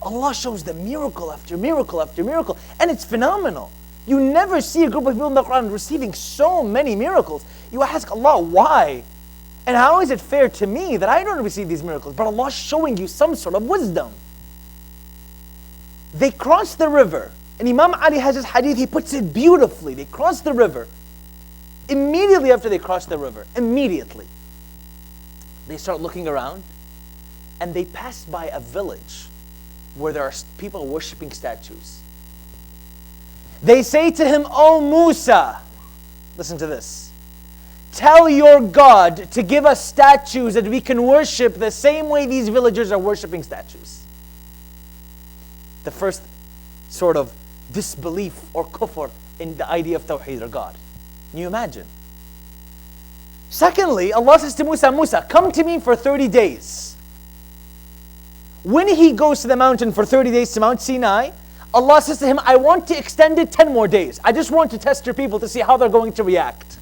Allah shows them miracle after miracle after miracle, and it's phenomenal. You never see a group of people in the Quran receiving so many miracles. You ask Allah, why? And how is it fair to me that I don't receive these miracles? But Allah's showing you some sort of wisdom. They cross the river, and Imam Ali has his hadith, he puts it beautifully. They cross the river. Immediately after they cross the river, they start looking around, and they pass by a village where there are people worshipping statues. They say to him, "O Musa," listen to this, "tell your God to give us statues that we can worship the same way these villagers are worshipping statues." The first sort of disbelief or kufr in the idea of Tawheed or God. Can you imagine? Secondly, Allah says to Musa, "Musa, come to me for 30 days. When he goes to the mountain for 30 days to Mount Sinai, Allah says to him, "I want to extend it 10 more days. I just want to test your people to see how they're going to react.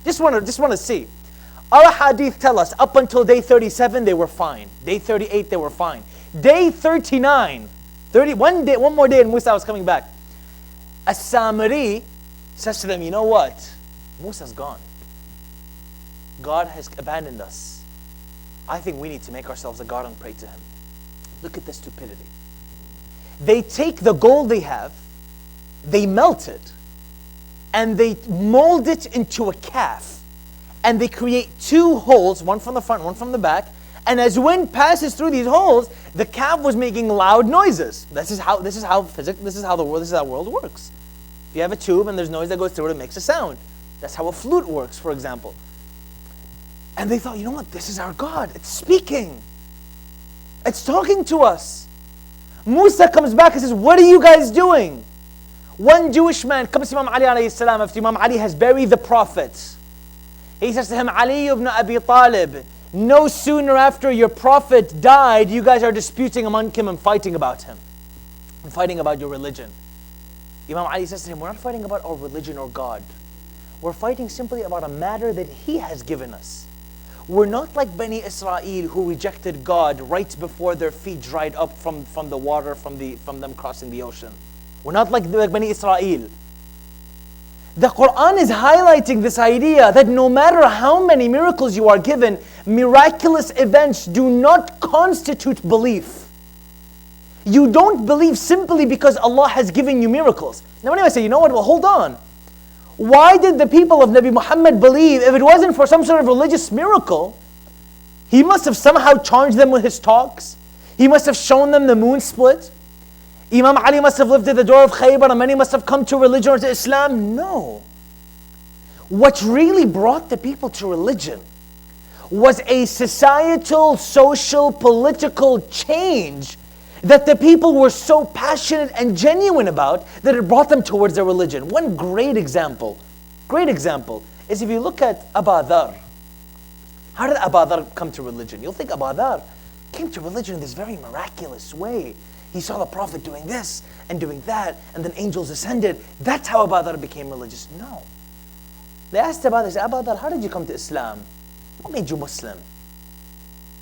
Just want to see." Our hadith tell us up until day 37 they were fine. Day 38 they were fine. Day 39, one more day and Musa was coming back. As-Samiri says to them, "You know what? Musa's gone. God has abandoned us. I think we need to make ourselves a God and pray to him." Look at the stupidity. They take the gold they have, they melt it, and they mold it into a calf. And they create 2 holes, one from the front, one from the back. And as wind passes through these holes, the calf was making loud noises. This is how the world works. If you have a tube and there's noise that goes through it, it makes a sound. That's how a flute works, for example. And they thought, you know what? This is our God. It's speaking. It's talking to us. Musa comes back and says, "What are you guys doing?" One Jewish man comes to Imam Ali alayhi salam after Imam Ali has buried the Prophet. He says to him, "Ali ibn Abi Talib, no sooner after your Prophet died, you guys are disputing among him and fighting about him. And fighting about your religion." Imam Ali says to him, "We're not fighting about our religion or God. We're fighting simply about a matter that He has given us. We're not like Bani Israel who rejected God right before their feet dried up from the water from them crossing the ocean. We're not like Bani Israel." The Quran is highlighting this idea that no matter how many miracles you are given, miraculous events do not constitute belief. You don't believe simply because Allah has given you miracles. Now when I say, you know what, well hold on. Why did the people of Nabi Muhammad believe if it wasn't for some sort of religious miracle? He must have somehow charged them with his talks. He must have shown them the moon split. Imam Ali must have lived at the door of Khaybar and many must have come to religion or to Islam. No. What really brought the people to religion was a societal, social, political change that the people were so passionate and genuine about that it brought them towards their religion. One great example is if you look at Abu Dhar. How did Abu Dhar come to religion? You'll think Abu Dhar came to religion in this very miraculous way. He saw the Prophet doing this and doing that, and then angels ascended. That's how Abu Dhar became religious. No. They asked about this, Abu Dhar, how did you come to Islam? What made you Muslim?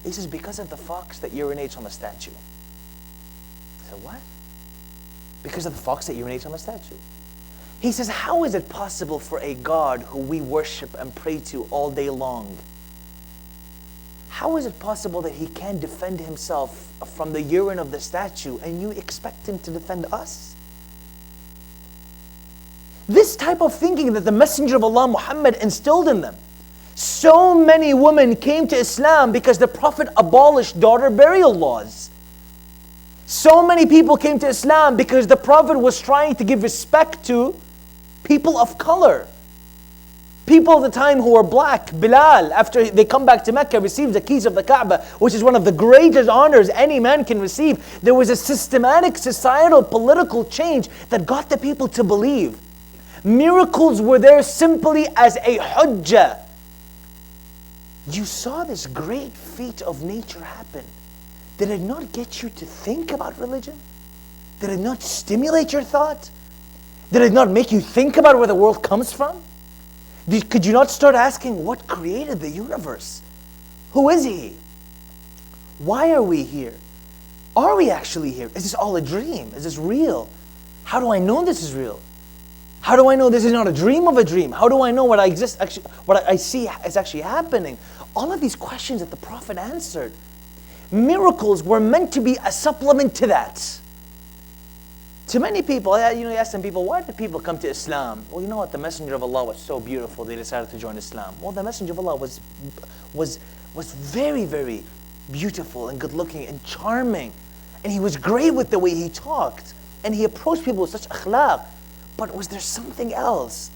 He says, because of the fox that urinates on the statue. I said, what? Because of the fox that urinates on the statue. He says, how is it possible for a God who we worship and pray to all day long? How is it possible that he can't defend himself from the urine of the statue and you expect him to defend us? This type of thinking that the Messenger of Allah Muhammad instilled in them. So many women came to Islam because the Prophet abolished daughter burial laws. So many people came to Islam because the Prophet was trying to give respect to people of color. People of the time who were black. Bilal, after they come back to Mecca, receives the keys of the Kaaba, which is one of the greatest honors any man can receive. There was a systematic societal political change that got the people to believe. Miracles were there simply as a hujjah. You saw this great feat of nature happen. Did it not get you to think about religion? Did it not stimulate your thought? Did it not make you think about where the world comes from? Could you not start asking, what created the universe? Who is He? Why are we here? Are we actually here? Is this all a dream? Is this real? How do I know this is real? How do I know this is not a dream of a dream? How do I know what I see is actually happening? All of these questions that the Prophet answered. Miracles were meant to be a supplement to that. To many people, you ask some people, why did people come to Islam? Well, you know what? The Messenger of Allah was so beautiful, they decided to join Islam. Well, the Messenger of Allah was very, very beautiful and good looking and charming. And he was great with the way he talked. And he approached people with such akhlaq. But was there something else?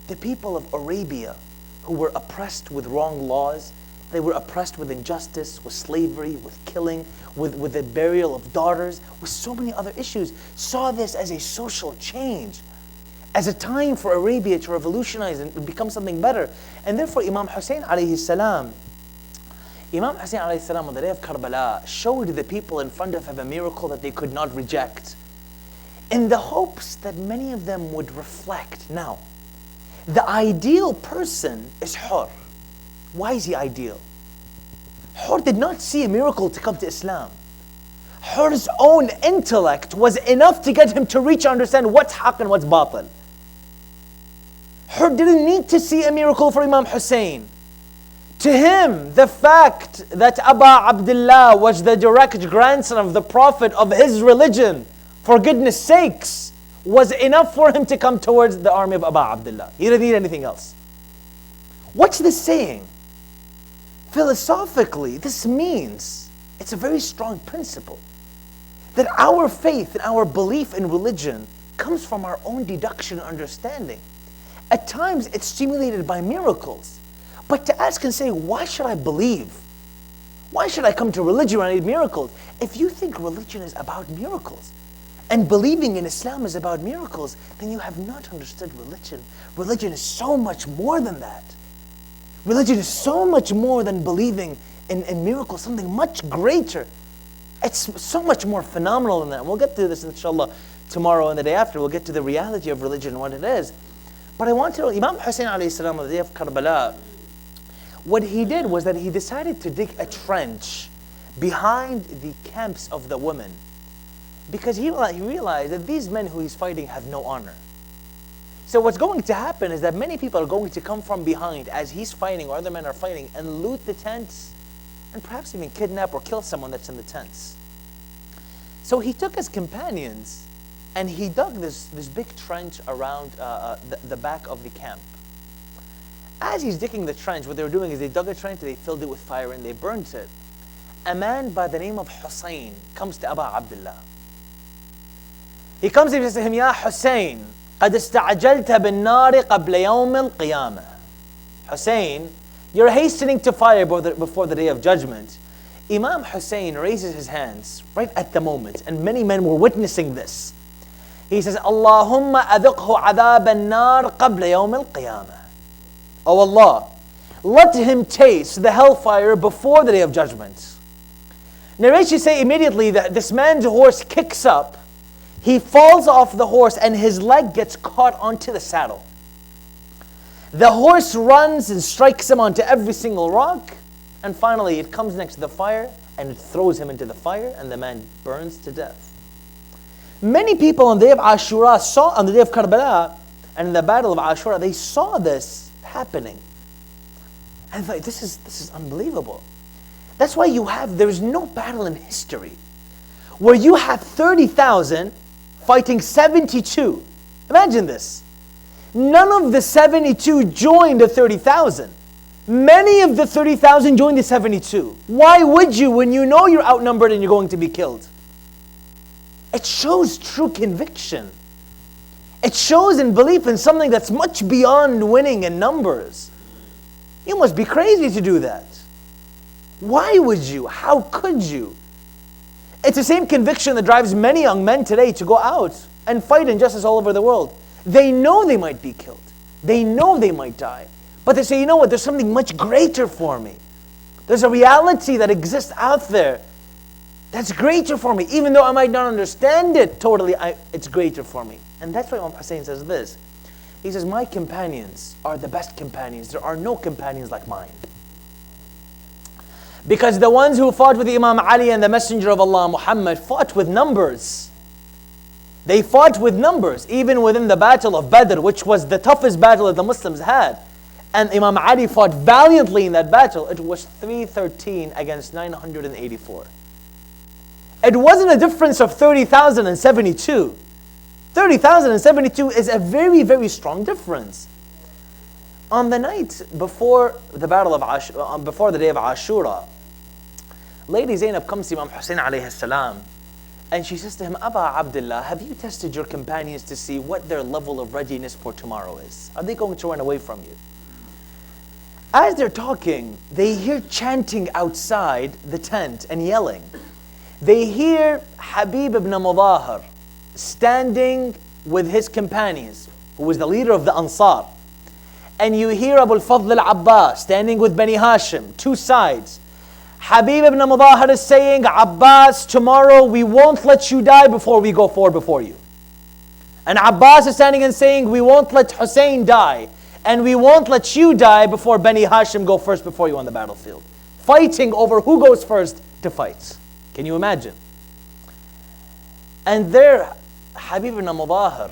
The people of Arabia who were oppressed with wrong laws, they were oppressed with injustice, with slavery, with killing, with the burial of daughters, with so many other issues, saw this as a social change, as a time for Arabia to revolutionize and become something better. And therefore Imam Hussein alayhi salam, on the day of Karbala, showed the people in front of him a miracle that they could not reject, in the hopes that many of them would reflect. Now, the ideal person is Hur. Why is he ideal? Hur did not see a miracle to come to Islam. Hur's own intellect was enough to get him to reach and understand what's haqq and what's batil. Hur didn't need to see a miracle for Imam Hussein. To him, the fact that Abu Abdullah was the direct grandson of the Prophet of his religion, for goodness sakes, was enough for him to come towards the army of Abu Abdullah. He didn't need anything else. What's this saying? Philosophically, this means, it's a very strong principle, that our faith and our belief in religion comes from our own deduction and understanding. At times, it's stimulated by miracles. But to ask and say, why should I believe? Why should I come to religion when I need miracles? If you think religion is about miracles, and believing in Islam is about miracles, then you have not understood religion. Religion is so much more than that. Religion is so much more than believing in miracles, something much greater. It's so much more phenomenal than that. We'll get to this inshallah tomorrow and the day after. We'll get to the reality of religion and what it is. But I want to know, Imam Hussein alayhi salam on the day of Karbala, what he did was that he decided to dig a trench behind the camps of the women, because he realized that these men who he's fighting have no honor. So what's going to happen is that many people are going to come from behind as he's fighting or other men are fighting and loot the tents and perhaps even kidnap or kill someone that's in the tents. So he took his companions and he dug this big trench around the back of the camp. As he's digging the trench, what they were doing is they dug a trench, they filled it with fire and they burnt it. A man by the name of Hussein comes to Abu Abdullah. He comes and he says to him, Ya Hussein, قد استعجلت بالنار قبل يوم القيامة. Hussein, you're hastening to fire before the day of judgment. Imam Hussein raises his hands right at the moment, and many men were witnessing this. He says, Allahumma adhiqhu adhab al-nar qabla yawm al-qiyamah. Oh Allah, let him taste the hellfire before the day of judgment. Narrations say immediately that this man's horse kicks up, he falls off the horse and his leg gets caught onto the saddle. The horse runs and strikes him onto every single rock. And finally it comes next to the fire and it throws him into the fire and the man burns to death. Many people on the day of Ashura saw, on the day of Karbala and in the battle of Ashura, they saw this happening. And thought, this is unbelievable. That's why there's no battle in history where you have 30,000 fighting 72. Imagine this. None of the 72 joined the 30,000. Many of the 30,000 joined the 72. Why would you when you know you're outnumbered and you're going to be killed? It shows true conviction. It shows in belief in something that's much beyond winning in numbers. You must be crazy to do that. Why would you? How could you? It's the same conviction that drives many young men today to go out and fight injustice all over the world. They know they might be killed. They know they might die. But they say, you know what, there's something much greater for me. There's a reality that exists out there that's greater for me. Even though I might not understand it totally, it's greater for me. And that's why Imam Hussein says this. He says, my companions are the best companions. There are no companions like mine. Because the ones who fought with Imam Ali and the Messenger of Allah, Muhammad, fought with numbers. They fought with numbers, even within the battle of Badr, which was the toughest battle that the Muslims had. And Imam Ali fought valiantly in that battle. It was 313 against 984. It wasn't a difference of 30,000 and 72. 30,000 and 72 is a very, very strong difference. On the night before the battle of before the day of Ashura, Lady Zainab comes to Imam Hussein alayhi salam, and she says to him, Aba Abdullah, have you tested your companions to see what their level of readiness for tomorrow is? Are they going to run away from you? As they're talking, they hear chanting outside the tent and yelling. They hear Habib ibn Mudahar standing with his companions, who was the leader of the Ansar. And you hear Abu al-Fadl al-Abbas standing with Bani Hashim, two sides. Habib ibn Mudahar is saying, Abbas, tomorrow we won't let you die before we go forward before you. And Abbas is standing and saying, we won't let Hussein die. And we won't let you die before Bani Hashim go first before you on the battlefield. Fighting over who goes first to fight. Can you imagine? And there, Habib ibn Mudahar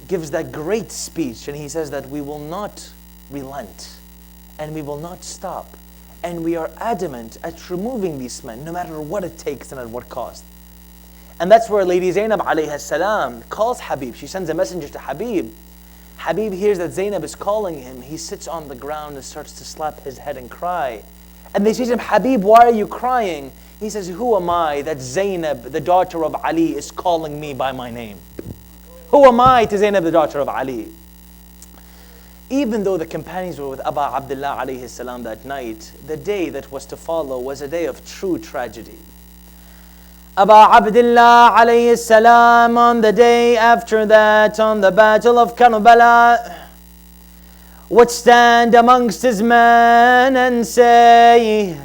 gives that great speech, and he says that we will not relent and we will not stop, and we are adamant at removing these men no matter what it takes and at what cost. And that's where Lady Zainab alayhi salam calls Habib. She sends a messenger to Habib. Habib hears that Zainab is calling him. He sits on the ground and starts to slap his head and cry. And they say to him, Habib, why are you crying? He says, who am I that Zainab, the daughter of Ali, is calling me by my name? Who am I to Zainab, the daughter of Ali? Even though the companions were with Abu Abdullah alayhi salam that night, the day that was to follow was a day of true tragedy. Abu Abdullah alayhi salam, on the day after that, on the battle of Karbala, would stand amongst his men and say,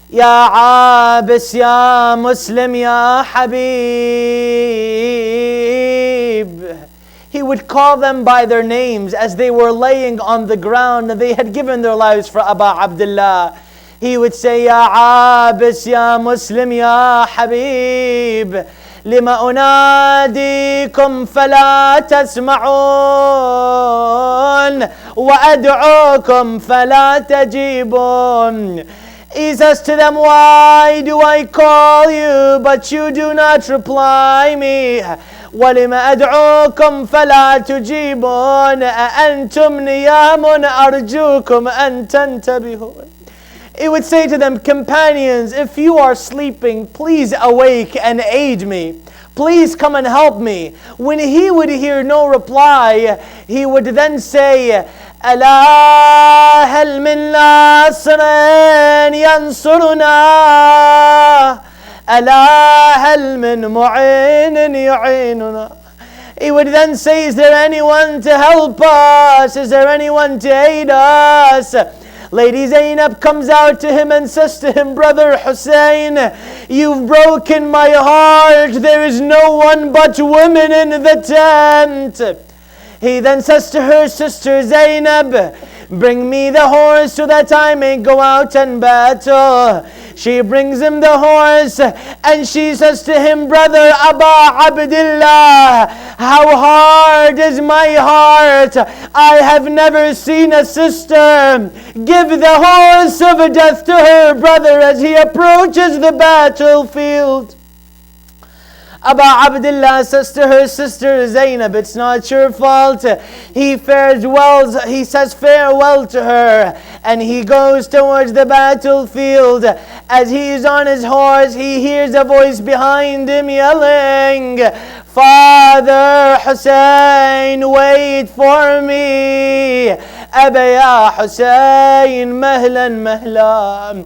Ya Abis, Ya Muslim, Ya Habib. He would call them by their names as they were laying on the ground and they had given their lives for Abu Abdullah. He would say, Ya Abis, Ya Muslim, Ya Habib. لما أناديكم فلا تسمعون وأدعوكم فلا تجيبون. He says to them, why do I call you, but you do not reply me? وَلِمَا أَدْعُوكُمْ فَلَا تُجِيبُونَ أَأَنْتُمْ نِيَامٌ أَرْجُوكُمْ أَنْ تَنْتَبِهُونَ. He would say to them, companions, if you are sleeping, please awake and aid me. Please come and help me. When he would hear no reply, he would then say, ألا هل من ناصر ينصرنا ألا هل من معين يعيننا. He would then say, is there anyone to help us? Is there anyone to aid us? Lady Zainab comes out to him and says to him, Brother Hussein, you've broken my heart. There is no one but women in the tent. He then says to her sister Zainab, bring me the horse so that I may go out and battle. She brings him the horse and she says to him, brother Aba Abdullah, how hard is my heart. I have never seen a sister give the horse of death to her brother as he approaches the battlefield. Aba Abdullah says to her sister Zainab, it's not your fault. He says farewell to her, and he goes towards the battlefield. As he is on his horse, he hears a voice behind him yelling, Father Hussein, wait for me. Aba ya Hussein, mahlan mahla.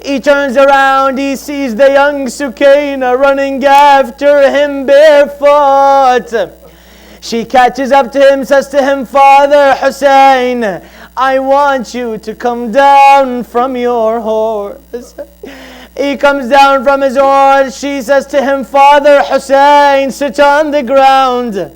He turns around, he sees the young Sukaina running after him barefoot. She catches up to him, says to him, Father Hussein, I want you to come down from your horse. He comes down from his horse. She says to him, Father Hussein, sit on the ground.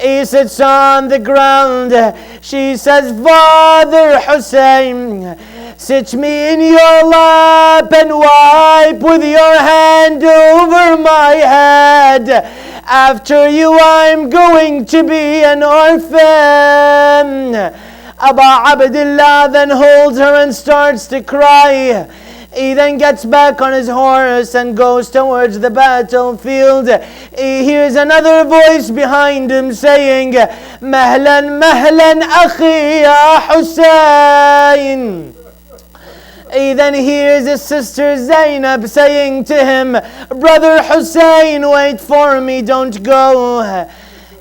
He sits on the ground. She says, Father Hussein, sit me in your lap and wipe with your hand over my head. After you, I'm going to be an orphan. Aba Abdullah then holds her and starts to cry. He then gets back on his horse and goes towards the battlefield. He hears another voice behind him saying, Mahlan mahlan akhi ya Hussein. He then hears his sister Zainab saying to him, Brother Hussein, wait for me, don't go.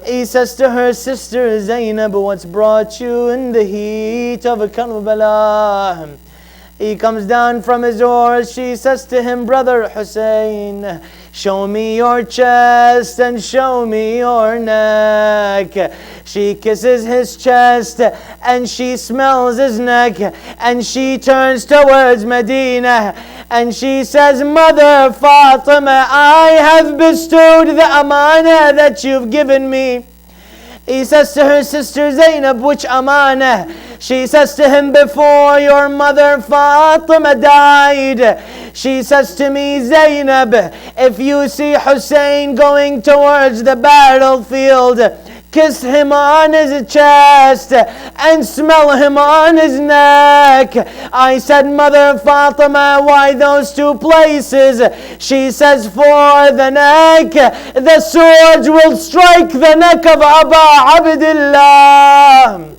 He says to her sister Zainab, what's brought you in the heat of Karbala? He comes down from his horse. She says to him, Brother Hussein, show me your chest and show me your neck. She kisses his chest and she smells his neck, and she turns towards Medina and she says, Mother Fatima, I have bestowed the amana that you've given me. He says to her sister Zainab, which amana? She says to him, before your mother Fatima died, she says to me, Zainab, if you see Hussein going towards the battlefield, kiss him on his chest and smell him on his neck. I said, Mother Fatima, why those two places? She says, for the neck, the swords will strike the neck of Aba Abdullah.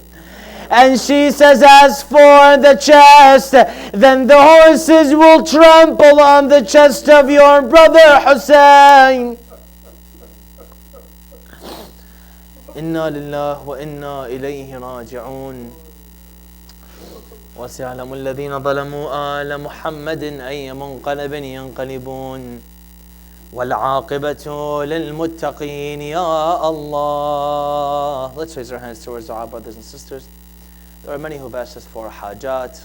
And she says, as for the chest, then the horses will trample on the chest of your brother Hussein. Inna lillah wa inna ilayhi raji'un. وسيعلم الذين ظلموا آل محمد أي منقلب ينقلبون والعاقبة للمتقين يا Allah. Let's raise our hands towards our brothers and sisters. There are many who have asked us for hajat,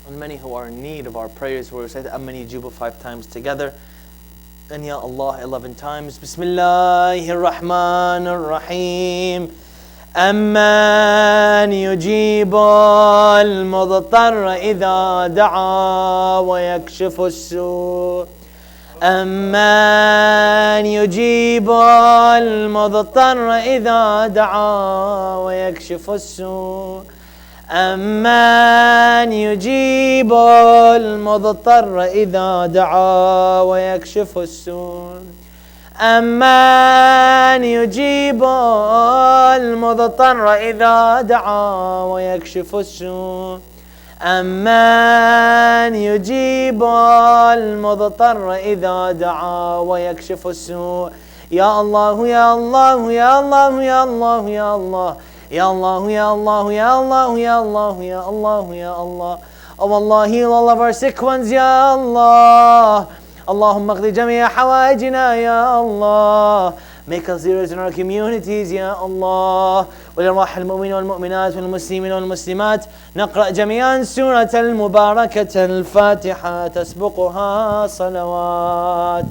and many who are in need of our prayers. We'll say the Ammani Juba 5 times together. And Ya Allah 11 times. Bismillahir Rahmanir Rahim. أمن يجيب المضطر إذا دعا ويكشف السوء أمن يجيب المضطر إذا دعا ويكشف السوء أمن يجيب المضطر إذا دعا ويكشف السوء أمن يجيب المضطر إذا دعا ويكشف السوء أمن يجيب المضطر إذا دعا ويكشف السوء يا الله يا الله يا الله يا الله يا الله يا الله يا الله يا الله يا الله يا الله يا Allah. Oh Allah, heal all of our sick ones, Ya Allah. Allahumma qdi jami'a hawajina, Ya Allah. Make us leaders in our communities, Ya Allah. ولأرواح المؤمنين والمؤمنات والمسلمين والمسلمات نقرأ جميعا سورة المباركة الفاتحة تسبقها صلوات.